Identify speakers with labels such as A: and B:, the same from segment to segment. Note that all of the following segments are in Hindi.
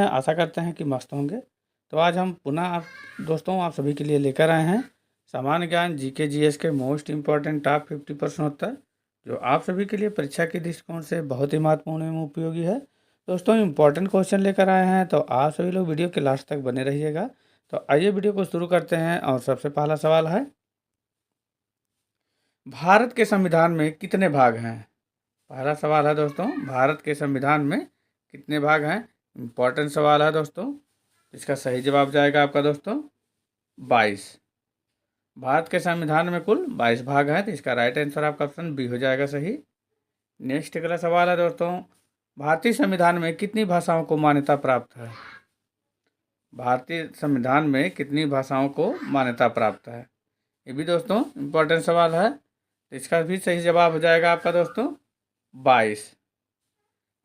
A: आशा करते हैं कि मस्त होंगे। तो आज हम पुनः दोस्तों आप सभी के लिए लेकर आए हैं सामान्य ज्ञान जीके जीएस के मोस्ट इम्पॉर्टेंट टॉप 50 प्रश्न उत्तर, जो आप सभी के लिए परीक्षा के दृष्टिकोण से बहुत ही महत्वपूर्ण एवं उपयोगी है। दोस्तों इम्पॉर्टेंट क्वेश्चन लेकर आए हैं, तो आप सभी लोग वीडियो के लास्ट तक बने रहिएगा। तो आइए वीडियो को शुरू करते हैं। और सबसे पहला सवाल है, भारत के संविधान में कितने भाग हैं? पहला सवाल है दोस्तों, भारत के संविधान में कितने भाग हैं? इम्पॉर्टेंट सवाल है दोस्तों। इसका सही जवाब जाएगा आपका दोस्तों 22। भारत के संविधान में कुल 22 भाग हैं, तो इसका राइट आंसर आपका ऑप्शन बी हो जाएगा सही। नेक्स्ट अगला सवाल है दोस्तों, भारतीय संविधान में कितनी भाषाओं को मान्यता प्राप्त है? भारतीय संविधान में कितनी भाषाओं को मान्यता प्राप्त है? ये भी दोस्तों इम्पोर्टेंट सवाल है, तो इसका भी सही जवाब हो जाएगा आपका दोस्तों 22।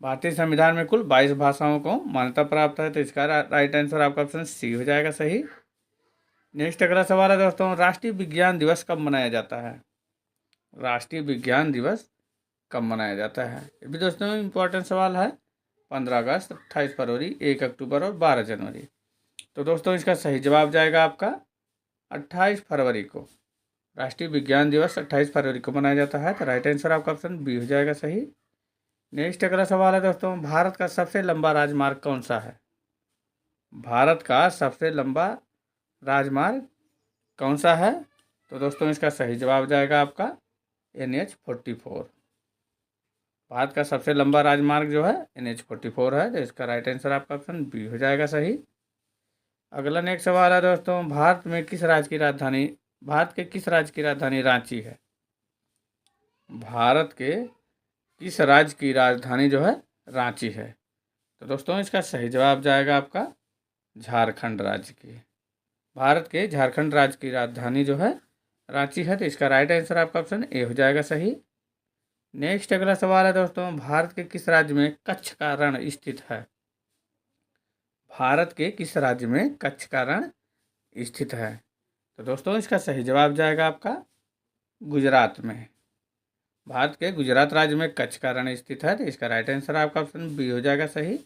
A: भारतीय संविधान में कुल 22 भाषाओं को मान्यता प्राप्त है, तो इसका राइट आंसर आपका ऑप्शन सी हो जाएगा सही। नेक्स्ट अगला सवाल है दोस्तों, राष्ट्रीय विज्ञान दिवस कब मनाया जाता है? राष्ट्रीय विज्ञान दिवस कब मनाया जाता है? ये भी दोस्तों इम्पोर्टेंट सवाल है। 15 अगस्त, 28 फरवरी, 1 अक्टूबर और 12 जनवरी। तो दोस्तों इसका सही जवाब जाएगा आपका 28 फरवरी को। राष्ट्रीय विज्ञान दिवस 28 फरवरी को मनाया जाता है, तो राइट आंसर आपका ऑप्शन बी हो जाएगा सही। नेक्स्ट अगला सवाल है दोस्तों, भारत का सबसे लंबा राजमार्ग कौन सा है? भारत का सबसे लंबा राजमार्ग कौन सा है? तो दोस्तों इसका सही जवाब जाएगा आपका NH44। भारत का सबसे लंबा राजमार्ग जो है NH44 है, तो इसका राइट आंसर आपका ऑप्शन बी हो जाएगा सही। अगला नेक्स्ट सवाल है दोस्तों, भारत के किस राज्य की राजधानी रांची है? भारत के किस राज्य की राजधानी जो है रांची है? तो दोस्तों इसका सही जवाब जाएगा आपका झारखंड राज्य की। भारत के झारखंड राज्य की राजधानी जो है रांची है, तो इसका राइट आंसर आपका ऑप्शन ए हो जाएगा सही। नेक्स्ट अगला सवाल है दोस्तों, भारत के किस राज्य में कच्छ का रण स्थित है? भारत के किस राज्य में कच्छ का रण स्थित है? तो दोस्तों इसका सही जवाब जाएगा आपका गुजरात में। भारत के गुजरात राज्य में कच्छ का रण स्थित है, तो इसका राइट आंसर आपका ऑप्शन बी हो जाएगा सही।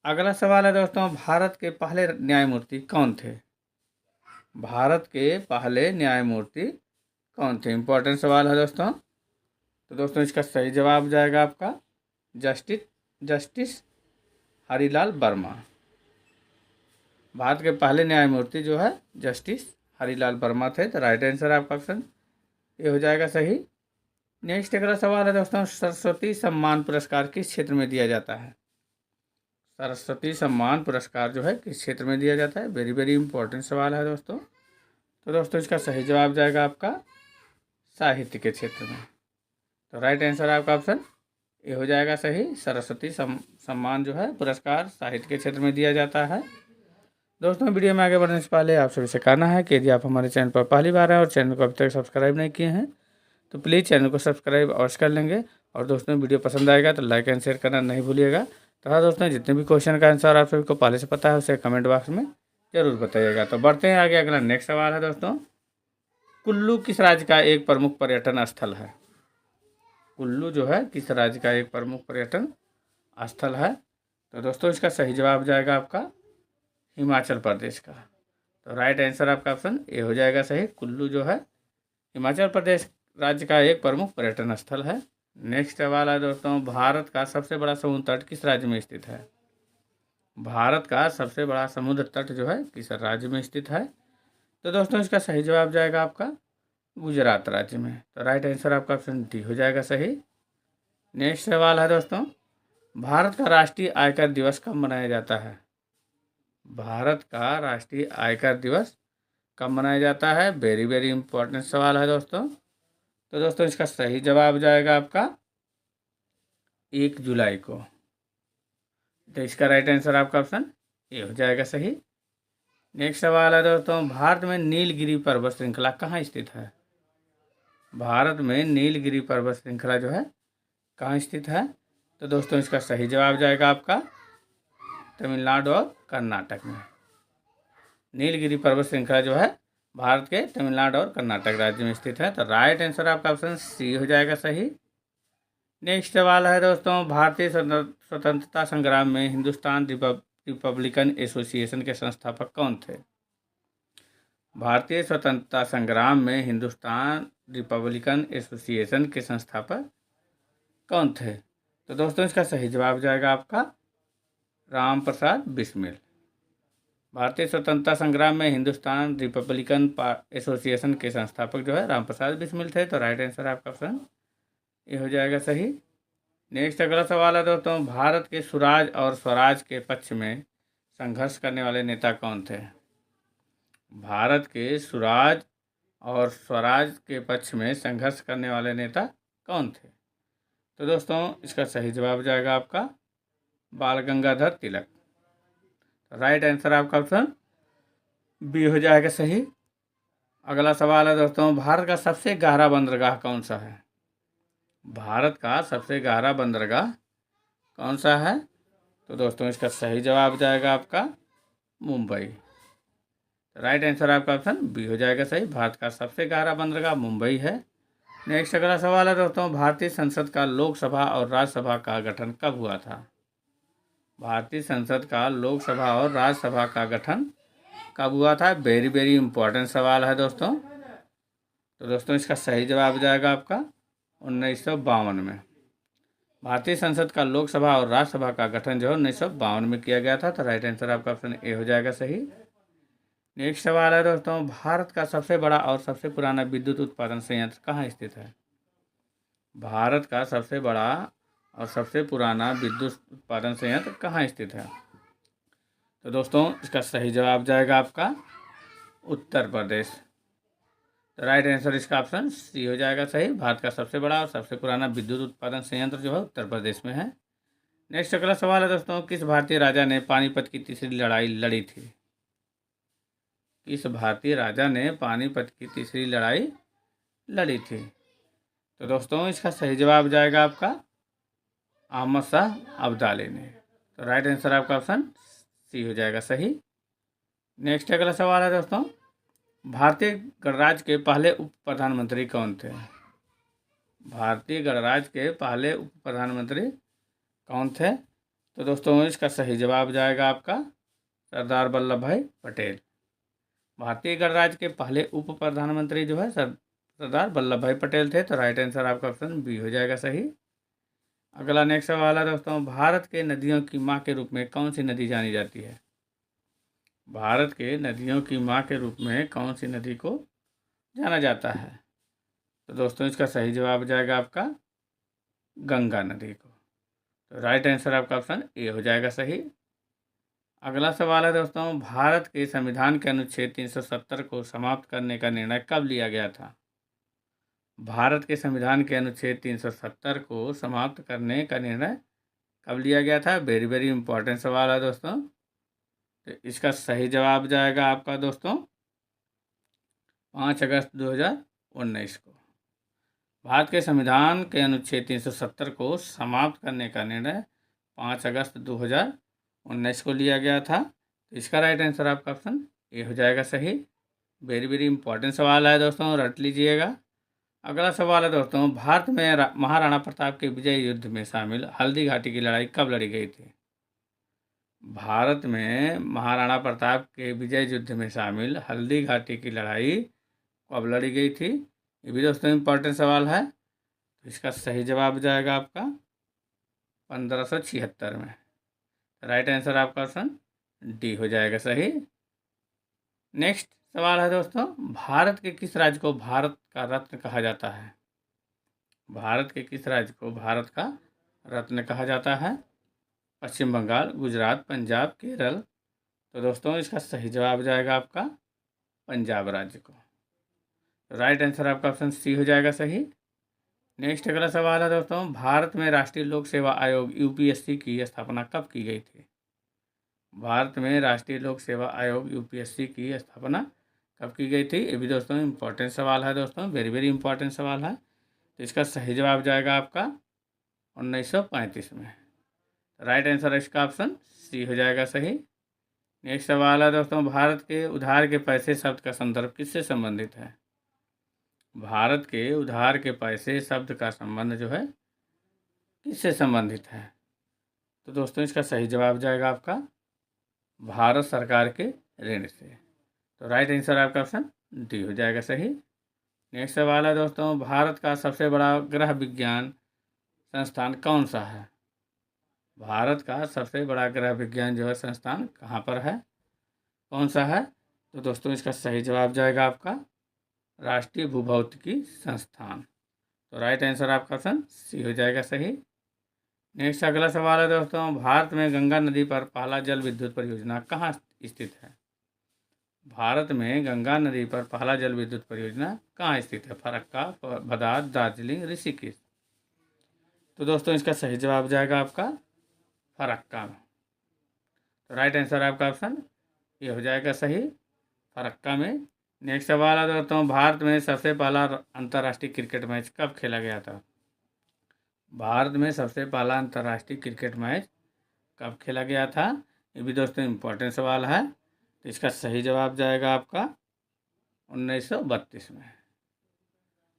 A: अगला सवाल है दोस्तों, भारत के पहले न्यायमूर्ति कौन थे? भारत के पहले न्यायमूर्ति कौन थे? इंपॉर्टेंट सवाल है दोस्तों। तो दोस्तों इसका सही जवाब जाएगा आपका जस्टिस हरिलाल वर्मा। भारत के पहले न्यायमूर्ति जो है जस्टिस हरिलाल वर्मा थे, तो राइट आंसर आपका ऑप्शन ये हो जाएगा सही। नेक्स्ट अगला सवाल है दोस्तों, सरस्वती सम्मान पुरस्कार किस क्षेत्र में दिया जाता है? सरस्वती सम्मान पुरस्कार जो है किस क्षेत्र में दिया जाता है? वेरी वेरी इंपॉर्टेंट सवाल है दोस्तों। तो दोस्तों इसका सही जवाब जाएगा आपका साहित्य के क्षेत्र में, तो राइट आंसर आपका ऑप्शन ये हो जाएगा सही। सरस्वती सम्मान जो है पुरस्कार साहित्य के क्षेत्र में दिया जाता है। दोस्तों वीडियो में आगे बढ़ने से पहले आप सभी से कहना है कि यदि आप हमारे चैनल पर पहली बार हैं और चैनल को अभी तक सब्सक्राइब नहीं किए हैं, तो प्लीज़ चैनल को सब्सक्राइब अवश्य कर लेंगे। और दोस्तों वीडियो पसंद आएगा तो लाइक एंड शेयर करना नहीं भूलिएगा। तथा दोस्तों जितने भी क्वेश्चन का आंसर आप सभी को पहले से पता है उसे कमेंट बॉक्स में जरूर बताइएगा। तो बढ़ते हैं आगे। अगला नेक्स्ट सवाल है दोस्तों, कुल्लू किस राज्य का एक प्रमुख पर्यटन स्थल है? कुल्लू जो है किस राज्य का एक प्रमुख पर्यटन स्थल है? तो दोस्तों इसका सही जवाब जाएगा आपका हिमाचल प्रदेश का। तो राइट आंसर आपका ऑप्शन ए हो जाएगा सही। कुल्लू जो है हिमाचल प्रदेश राज्य का एक प्रमुख पर्यटन स्थल है। नेक्स्ट सवाल है दोस्तों, भारत का सबसे बड़ा समुद्र तट किस राज्य में स्थित है? भारत का सबसे बड़ा समुद्र तट जो है किस राज्य में स्थित है? तो दोस्तों इसका सही जवाब जाएगा आपका गुजरात राज्य में। तो राइट आंसर आपका ऑप्शन डी हो जाएगा सही। नेक्स्ट सवाल है दोस्तों, भारत का राष्ट्रीय आयकर दिवस कब मनाया जाता है? भारत का राष्ट्रीय आयकर दिवस कब मनाया जाता है? वेरी वेरी इंपॉर्टेंट सवाल है दोस्तों। तो दोस्तों इसका सही जवाब जाएगा आपका 1 जुलाई को। तो इसका राइट आंसर आपका ऑप्शन ए हो जाएगा सही। नेक्स्ट सवाल है दोस्तों, भारत में नीलगिरी पर्वत श्रृंखला कहाँ स्थित है? भारत में नीलगिरी पर्वत श्रृंखला जो है कहाँ स्थित है? तो दोस्तों इसका सही जवाब जाएगा आपका तमिलनाडु और कर्नाटक में। नीलगिरी पर्वत श्रृंखला जो है भारत के तमिलनाडु और कर्नाटक राज्य में स्थित है, तो राइट आंसर आपका ऑप्शन सी हो जाएगा सही। नेक्स्ट सवाल है दोस्तों, भारतीय स्वतंत्रता संग्राम में हिंदुस्तान रिपब्लिकन एसोसिएशन के संस्थापक कौन थे? भारतीय स्वतंत्रता संग्राम में हिंदुस्तान रिपब्लिकन एसोसिएशन के संस्थापक कौन थे? तो दोस्तों इसका सही जवाब जाएगा आपका राम प्रसाद बिस्मिल। भारतीय स्वतंत्रता संग्राम में हिंदुस्तान रिपब्लिकन एसोसिएशन के संस्थापक जो है राम प्रसाद बिस्मिल थे। तो राइट आंसर आपका ऑप्शन ये हो जाएगा सही। नेक्स्ट अगला सवाल है दोस्तों, भारत के सुराज और स्वराज के पक्ष में संघर्ष करने वाले नेता कौन थे? भारत के सुराज और स्वराज के पक्ष में संघर्ष करने वाले नेता कौन थे? तो दोस्तों इसका सही जवाब जाएगा आपका बाल गंगाधर तिलक। तो राइट आंसर आपका ऑप्शन बी हो जाएगा सही। अगला सवाल है दोस्तों, भारत का सबसे गहरा बंदरगाह कौन सा है? भारत का सबसे गहरा बंदरगाह कौन सा है? तो दोस्तों इसका सही जवाब जाएगा आपका मुंबई। राइट आंसर आपका ऑप्शन बी हो जाएगा सही। भारत का सबसे गहरा बंदरगाह मुंबई है। नेक्स्ट अगला सवाल है दोस्तों, भारतीय संसद का लोकसभा और राज्यसभा का गठन कब हुआ था? भारतीय संसद का लोकसभा और राज्यसभा का गठन कब हुआ था? वेरी वेरी इंपॉर्टेंट सवाल है दोस्तों। तो दोस्तों इसका सही जवाब जाएगा आपका 1952 में। भारतीय संसद का लोकसभा और राज्यसभा का गठन जो है 1952 में किया गया था। तो राइट आंसर आपका ऑप्शन ए हो जाएगा सही। नेक्स्ट सवाल है दोस्तों, भारत का सबसे बड़ा और सबसे पुराना विद्युत उत्पादन संयंत्र कहाँ स्थित है? भारत का सबसे बड़ा और सबसे पुराना विद्युत उत्पादन संयंत्र कहाँ स्थित है? तो दोस्तों इसका सही जवाब जाएगा आपका उत्तर प्रदेश। तो राइट आंसर इसका ऑप्शन सी हो जाएगा सही। भारत का सबसे बड़ा और सबसे पुराना विद्युत उत्पादन संयंत्र जो है उत्तर प्रदेश में है। नेक्स्ट अगला सवाल है दोस्तों, किस भारतीय राजा ने पानीपत की तीसरी लड़ाई लड़ी थी? किस भारतीय राजा ने पानीपत की तीसरी लड़ाई लड़ी थी? तो दोस्तों इसका सही जवाब जाएगा आपका अहमद शाह अब्दाली ने। तो राइट आंसर आपका ऑप्शन सी हो जाएगा सही। नेक्स्ट अगला सवाल है दोस्तों, भारतीय गणराज्य के पहले उप प्रधानमंत्री कौन थे? भारतीय गणराज्य के पहले उप प्रधानमंत्री कौन थे? तो दोस्तों इसका सही जवाब जाएगा आपका सरदार वल्लभ भाई पटेल। भारतीय गणराज्य के पहले उप प्रधानमंत्री जो है सरदार वल्लभ भाई पटेल थे। तो राइट आंसर आपका ऑप्शन बी हो जाएगा सही। अगला नेक्स्ट सवाल है दोस्तों, भारत के नदियों की माँ के रूप में कौन सी नदी जानी जाती है? भारत के नदियों की माँ के रूप में कौन सी नदी को जाना जाता है? तो दोस्तों इसका सही जवाब जाएगा आपका गंगा नदी को। तो राइट आंसर आपका ऑप्शन ए हो जाएगा सही। अगला सवाल है दोस्तों, भारत के संविधान के अनुच्छेद 370 को समाप्त करने का निर्णय कब लिया गया था? भारत के संविधान के अनुच्छेद 370 को समाप्त करने का निर्णय कब लिया गया था? वेरी वेरी इंपॉर्टेंट सवाल है दोस्तों। तो इसका सही जवाब जाएगा आपका दोस्तों 5 अगस्त 2019 को। भारत के संविधान के अनुच्छेद 370 को समाप्त करने का निर्णय 5 अगस्त 2019 को लिया गया था। तो इसका राइट आंसर आपका ऑप्शन ए हो जाएगा सही। वेरी वेरी इंपॉर्टेंट सवाल है दोस्तों, रट लीजिएगा। अगला सवाल है दोस्तों, भारत में महाराणा प्रताप के विजय युद्ध में शामिल हल्दी घाटी की लड़ाई कब लड़ी गई थी? भारत में महाराणा प्रताप के विजय युद्ध में शामिल हल्दी घाटी की लड़ाई कब लड़ी गई थी? ये भी दोस्तों इम्पोर्टेंट सवाल है। तो इसका सही जवाब जाएगा आपका 1576 में। राइट आंसर आपका ऑप्शन डी हो जाएगा सही। नेक्स्ट सवाल है दोस्तों, भारत के किस राज्य को भारत का रत्न कहा जाता है? भारत के किस राज्य को भारत का रत्न कहा जाता है? पश्चिम बंगाल, गुजरात, पंजाब, केरल। तो दोस्तों इसका सही जवाब जाएगा आपका पंजाब राज्य को। राइट आंसर आपका ऑप्शन सी हो जाएगा सही। नेक्स्ट अगला सवाल है दोस्तों, भारत में राष्ट्रीय लोक सेवा आयोग यूपीएससी की स्थापना कब की गई थी? भारत में राष्ट्रीय लोक सेवा आयोग यूपीएससी की स्थापना कब की गई थी? ये भी दोस्तों इम्पोर्टेंट सवाल है दोस्तों, वेरी वेरी इंपॉर्टेंट सवाल है। तो इसका सही जवाब जाएगा आपका 1935 में। राइट आंसर इसका ऑप्शन सी हो जाएगा सही। नेक्स्ट सवाल है दोस्तों, भारत के उधार के पैसे शब्द का संदर्भ किससे संबंधित है? भारत के उधार के पैसे शब्द का संबंध जो है किससे संबंधित है? तो दोस्तों इसका सही जवाब जाएगा आपका भारत सरकार के ऋण से। तो राइट आंसर आपका ऑप्शन डी हो जाएगा सही। नेक्स्ट सवाल है दोस्तों, भारत का सबसे बड़ा ग्रह विज्ञान संस्थान कौन सा है? भारत का सबसे बड़ा ग्रह विज्ञान जो है संस्थान कहाँ पर है, कौन सा है? तो दोस्तों इसका सही जवाब जाएगा आपका राष्ट्रीय भूभौतिकी संस्थान। तो राइट आंसर आपका ऑप्शन सी हो जाएगा सही। नेक्स्ट अगला सवाल है दोस्तों, भारत में गंगा नदी पर पहला जल विद्युत परियोजना कहाँ स्थित है? भारत में गंगा नदी पर पहला जल विद्युत परियोजना कहाँ स्थित है? फरक्का, भदार, दार्जिलिंग, ऋषिकेश। तो दोस्तों इसका सही जवाब जाएगा आपका फरक्का। तो राइट आंसर आपका ऑप्शन ये हो जाएगा सही, फरक्का में। नेक्स्ट सवाल है दोस्तों, भारत में सबसे पहला अंतर्राष्ट्रीय क्रिकेट मैच कब खेला गया था? भारत में सबसे पहला अंतर्राष्ट्रीय क्रिकेट मैच कब खेला गया था? ये भी दोस्तों इम्पोर्टेंट सवाल है। तो इसका सही जवाब जाएगा आपका 1932 में।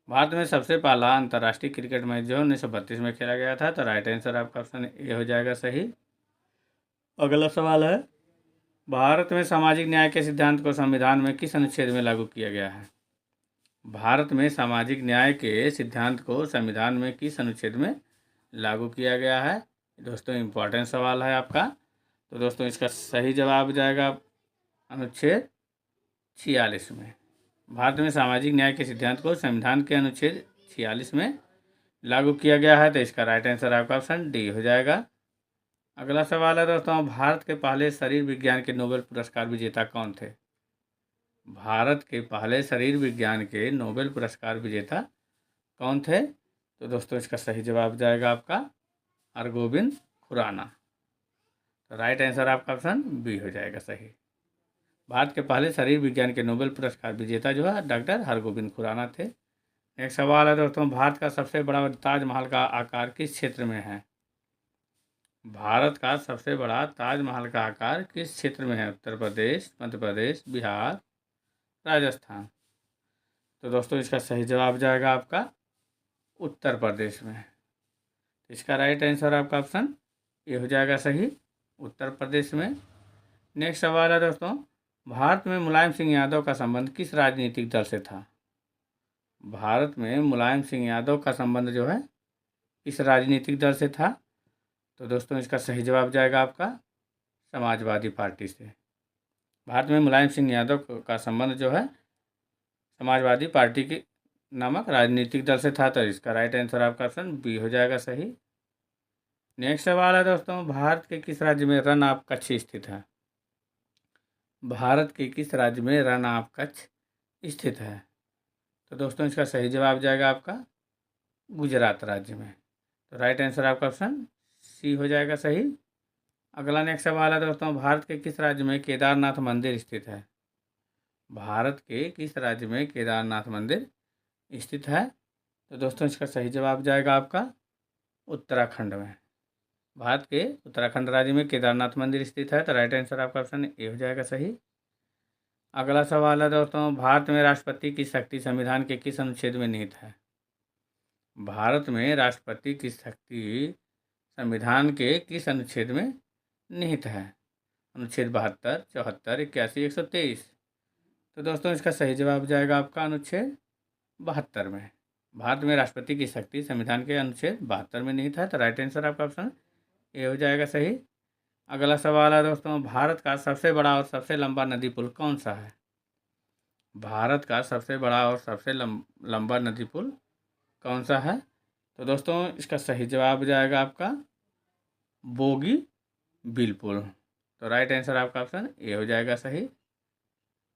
A: भारत में सबसे पहला अंतर्राष्ट्रीय क्रिकेट मैच जो 1932 में खेला गया था। तो राइट आंसर आपका ऑप्शन ए हो जाएगा सही। अगला सवाल है, भारत में सामाजिक न्याय के सिद्धांत को संविधान में किस अनुच्छेद में लागू किया गया है? भारत में सामाजिक न्याय के सिद्धांत को संविधान में किस अनुच्छेद में लागू किया गया है? दोस्तों इम्पोर्टेंट सवाल है आपका। तो दोस्तों इसका सही जवाब जाएगा अनुच्छेद 46 में। भारत में सामाजिक न्याय के सिद्धांत को संविधान के अनुच्छेद 46 में लागू किया गया है। तो इसका राइट आंसर आपका ऑप्शन डी हो जाएगा। अगला सवाल है दोस्तों, भारत के पहले शरीर विज्ञान के नोबेल पुरस्कार विजेता कौन थे? भारत के पहले शरीर विज्ञान के नोबेल पुरस्कार विजेता कौन थे? तो दोस्तों इसका सही जवाब जाएगा आपका हरगोविंद खुराना। तो राइट आंसर आपका ऑप्शन बी हो जाएगा सही। भारत के पहले शरीर विज्ञान के नोबेल पुरस्कार विजेता जो है डॉक्टर हरगोविंद खुराना थे। नेक्स्ट सवाल है दोस्तों, भारत का सबसे बड़ा ताजमहल का आकार किस क्षेत्र में है? भारत का सबसे बड़ा ताजमहल का आकार किस क्षेत्र में है? उत्तर प्रदेश, मध्य प्रदेश, बिहार, राजस्थान। तो दोस्तों इसका सही जवाब जाएगा आपका उत्तर प्रदेश में। इसका राइट आंसर आपका ऑप्शन ये हो जाएगा सही, उत्तर प्रदेश में। नेक्स्ट सवाल है दोस्तों, भारत में मुलायम सिंह यादव का संबंध किस राजनीतिक दल से था? भारत में मुलायम सिंह यादव का संबंध जो है किस राजनीतिक दल से था? तो दोस्तों इसका सही जवाब जाएगा आपका समाजवादी पार्टी से। भारत में मुलायम सिंह यादव का संबंध जो है समाजवादी पार्टी की नामक राजनीतिक दल से था। तो इसका राइट आंसर आपका ऑप्शन बी हो जाएगा सही। नेक्स्ट सवाल है दोस्तों, भारत के किस राज्य में रन ऑफ कच्छ स्थित है? भारत के किस राज्य में रन ऑफ कच्छ स्थित है? तो दोस्तों इसका सही जवाब जाएगा आपका गुजरात राज्य में। तो राइट आंसर आपका ऑप्शन सी हो जाएगा सही। अगला नेक्स्ट सवाल है दोस्तों, भारत के किस राज्य में केदारनाथ मंदिर स्थित है? भारत के किस राज्य में केदारनाथ मंदिर स्थित है? तो दोस्तों इसका सही जवाब जाएगा आपका उत्तराखंड में। भारत के उत्तराखंड राज्य में केदारनाथ मंदिर स्थित है। तो राइट आंसर आपका ऑप्शन ए हो जाएगा सही। अगला सवाल है दोस्तों, भारत में राष्ट्रपति की शक्ति संविधान के किस अनुच्छेद में निहित है? भारत में राष्ट्रपति की शक्ति संविधान के किस अनुच्छेद में निहित है? अनुच्छेद 72, 74, 81, 123। तो दोस्तों इसका सही जवाब जाएगा आपका अनुच्छेद 72 में। भारत में राष्ट्रपति की शक्ति संविधान के अनुच्छेद 72 में निहित है। तो राइट आंसर आपका ऑप्शन ए हो जाएगा सही। अगला सवाल है दोस्तों, भारत का सबसे बड़ा और सबसे लंबा नदी पुल कौन सा है? भारत का सबसे बड़ा और सबसे लंबा नदी पुल कौन सा है? तो दोस्तों इसका सही जवाब जाएगा आपका बोगी बिल पुल। तो राइट आंसर आपका ऑप्शन ए हो जाएगा सही।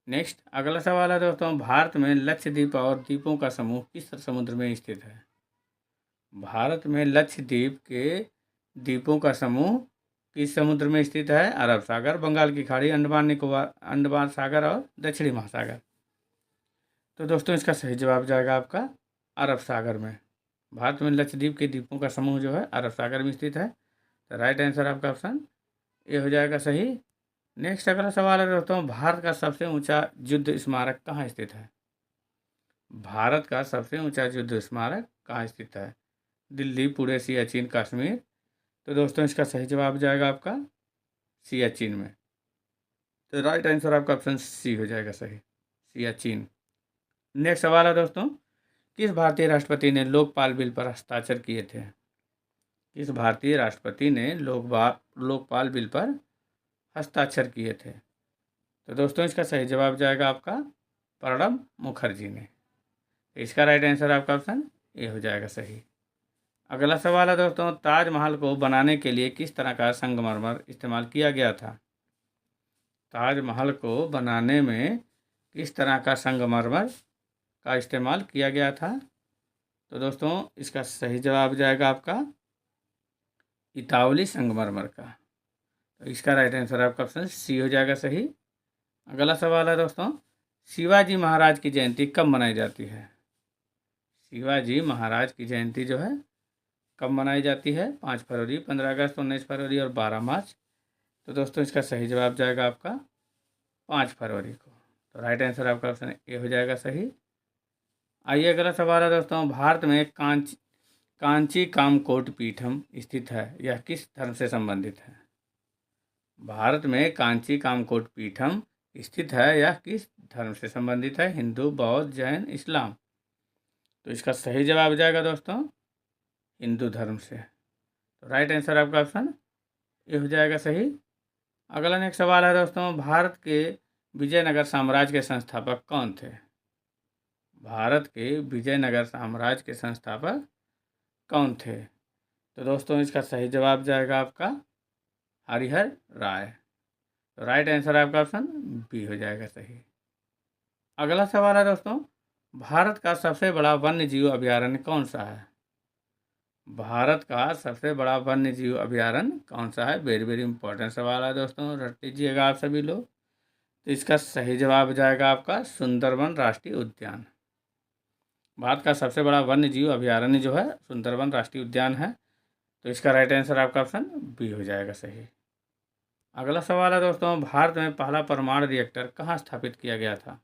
A: नेक्स्ट अगला सवाल है दोस्तों, भारत में लक्षद्वीप और द्वीपों का समूह किस समुद्र में स्थित है? भारत में लक्षद्वीप के द्वीपों का समूह किस समुद्र में स्थित है? अरब सागर, बंगाल की खाड़ी, अंडमान निकोबार, अंडमान सागर और दक्षिणी महासागर। तो दोस्तों इसका सही जवाब जाएगा आपका अरब सागर में। भारत में लक्षद्वीप के द्वीपों का समूह जो है अरब सागर में स्थित है। तो राइट आंसर आपका ऑप्शन ए हो जाएगा सही। नेक्स्ट अगला सवाल है दोस्तों, भारत का सबसे ऊंचा युद्ध स्मारक कहाँ स्थित है? भारत का सबसे ऊंचा युद्ध स्मारक कहाँ स्थित है? दिल्ली, पुणे, सियाचिन, कश्मीर। तो दोस्तों इसका सही जवाब जाएगा आपका सियाचिन में। तो राइट आंसर आपका ऑप्शन सी हो जाएगा सही, सियाचिन। नेक्स्ट सवाल है दोस्तों, किस भारतीय राष्ट्रपति ने लोकपाल बिल पर हस्ताक्षर किए थे? किस भारतीय राष्ट्रपति ने लोकपाल बिल पर हस्ताक्षर किए थे? तो दोस्तों इसका सही जवाब जाएगा आपका प्रणब मुखर्जी ने। इसका राइट आंसर आपका ऑप्शन ए हो जाएगा सही। अगला सवाल है दोस्तों, ताजमहल को बनाने के लिए किस तरह का संगमरमर इस्तेमाल किया गया था? ताजमहल को बनाने में किस तरह का संगमरमर का इस्तेमाल किया गया था? तो दोस्तों इसका सही जवाब जाएगा आपका इतावली संगमरमर का। तो इसका राइट आंसर आपका ऑप्शन सी हो जाएगा सही। अगला सवाल है दोस्तों, शिवाजी महाराज की जयंती कब मनाई जाती है? शिवाजी महाराज की जयंती जो है कब मनाई जाती है? 5 फरवरी, 15 अगस्त, 19 फरवरी और 12 मार्च। तो दोस्तों इसका सही जवाब जाएगा आपका 5 फरवरी को। तो राइट आंसर आपका ऑप्शन ए हो जाएगा सही। आइए अगला सवाल है दोस्तों, भारत में कांची कामकोट पीठम स्थित है, यह किस धर्म से संबंधित है? भारत में कांची कामकोट पीठम स्थित है, यह किस धर्म से संबंधित है? हिंदू, बौद्ध, जैन, इस्लाम। तो इसका सही जवाब जाएगा दोस्तों हिंदू धर्म से। तो राइट आंसर आपका ऑप्शन ए हो जाएगा सही। अगला नेक्स्ट सवाल है दोस्तों, भारत के विजयनगर साम्राज्य के संस्थापक कौन थे? भारत के विजयनगर साम्राज्य के संस्थापक कौन थे? तो दोस्तों इसका सही जवाब जाएगा आपका हरिहर राय। तो राइट आंसर आपका ऑप्शन बी हो जाएगा सही। अगला सवाल है दोस्तों, भारत का सबसे बड़ा वन्य जीव अभयारण्य कौन सा है? भारत का सबसे बड़ा वन्य जीव अभयारण्य कौन सा है? वेरी वेरी इंपॉर्टेंट सवाल है दोस्तों, रट लीजिएगा आप सभी लोग। तो इसका सही जवाब जाएगा आपका सुंदरबन राष्ट्रीय उद्यान। भारत का सबसे बड़ा वन्य जीव अभयारण्य जो है सुंदरबन राष्ट्रीय उद्यान है। तो इसका राइट आंसर आपका ऑप्शन बी हो जाएगा सही। अगला सवाल है दोस्तों, भारत में पहला परमाणु रिएक्टर कहाँ स्थापित किया गया था?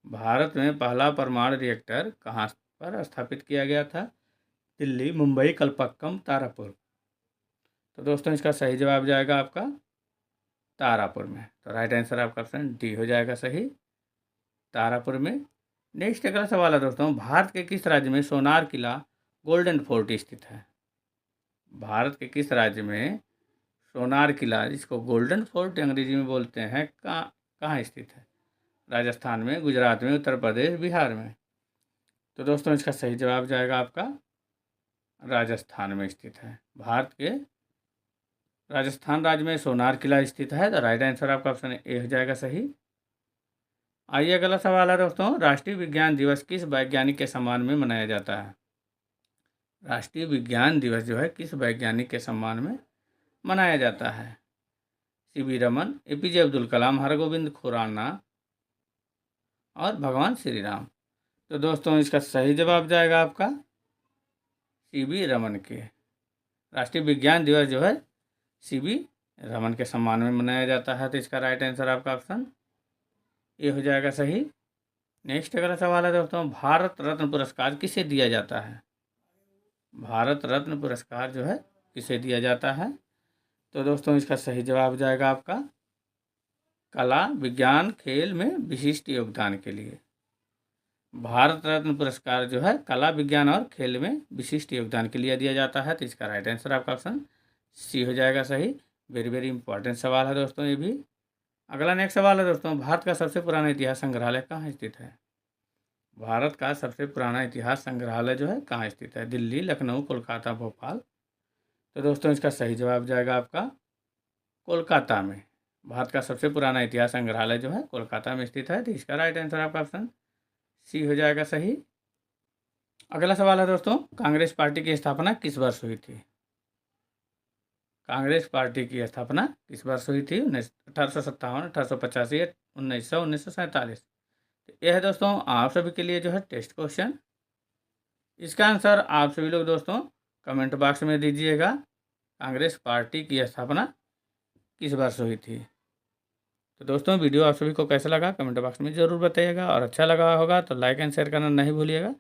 A: भारत में पहला परमाणु रिएक्टर कहाँ पर स्थापित किया गया था? दिल्ली, मुंबई, कलपक्कम, तारापुर। तो दोस्तों इसका सही जवाब जाएगा आपका तारापुर में। तो राइट आंसर आपका ऑप्शन डी हो जाएगा सही, तारापुर में। नेक्स्ट अगला सवाल है दोस्तों, भारत के किस राज्य में सोनार किला गोल्डन फोर्ट स्थित है? भारत के किस राज्य में सोनार किला, जिसको गोल्डन फोर्ट अंग्रेजी में बोलते हैं, कहाँ स्थित है? राजस्थान में, गुजरात में, उत्तर प्रदेश, बिहार में। तो दोस्तों इसका सही जवाब जाएगा आपका राजस्थान में स्थित है। भारत के राजस्थान राज्य में सोनार किला स्थित है। तो राइट आंसर आपका ऑप्शन ए हो जाएगा सही। आइए अगला सवाल है दोस्तों, राष्ट्रीय विज्ञान दिवस किस वैज्ञानिक के सम्मान में मनाया जाता है? राष्ट्रीय विज्ञान दिवस जो है किस वैज्ञानिक के सम्मान में मनाया जाता है? सीवी रमन, एपीजे अब्दुल कलाम, हरगोविंद खुराना और भगवान श्री राम। तो दोस्तों इसका सही जवाब जाएगा आपका सीवी रमन के। राष्ट्रीय विज्ञान दिवस जो है सीवी रमन के सम्मान में मनाया जाता है। तो इसका राइट आंसर आपका ऑप्शन ए हो जाएगा सही। नेक्स्ट अगला सवाल है दोस्तों, भारत रत्न पुरस्कार किसे दिया जाता है? भारत रत्न पुरस्कार जो है किसे दिया जाता है? तो दोस्तों इसका सही जवाब जाएगा आपका कला, विज्ञान, खेल में विशिष्ट योगदान के लिए। भारत रत्न पुरस्कार जो है कला, विज्ञान और खेल में विशिष्ट योगदान के लिए दिया जाता है। तो इसका राइट आंसर आपका ऑप्शन सी हो जाएगा सही। वेरी वेरी इंपॉर्टेंट सवाल है दोस्तों ये भी। अगला नेक्स्ट सवाल है दोस्तों, भारत का सबसे पुराना इतिहास संग्रहालय कहाँ स्थित है? भारत का सबसे पुराना इतिहास संग्रहालय जो है कहाँ स्थित है? दिल्ली, लखनऊ, कोलकाता, भोपाल। तो दोस्तों इसका सही जवाब जाएगा आपका कोलकाता में। भारत का सबसे पुराना इतिहास संग्रहालय जो है कोलकाता में स्थित है। तो इसका राइट आंसर आपका ऑप्शन सी हो जाएगा सही। अगला सवाल है दोस्तों, कांग्रेस पार्टी की स्थापना किस वर्ष हुई थी? कांग्रेस पार्टी की स्थापना किस वर्ष हुई थी? 1857, 1885, 1900, 1947। यह है दोस्तों आप सभी के लिए जो है टेस्ट क्वेश्चन। इसका आंसर आप सभी लोग दोस्तों कमेंट बॉक्स में दीजिएगा। कांग्रेस पार्टी की स्थापना किस वर्ष हुई थी? तो दोस्तों वीडियो आप सभी को कैसा लगा कमेंट बॉक्स में ज़रूर बताइएगा, और अच्छा लगा होगा तो लाइक एंड शेयर करना नहीं भूलिएगा।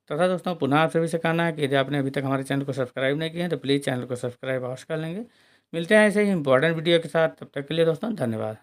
A: तथा दोस्तों पुनः आप सभी से कहना है कि यदि आपने अभी तक हमारे चैनल को सब्सक्राइब नहीं किया है तो प्लीज़ चैनल को सब्सक्राइब अवश्य कर लेंगे। मिलते हैं ऐसे ही इंपॉर्टेंट वीडियो के साथ, तब तक के लिए दोस्तों धन्यवाद।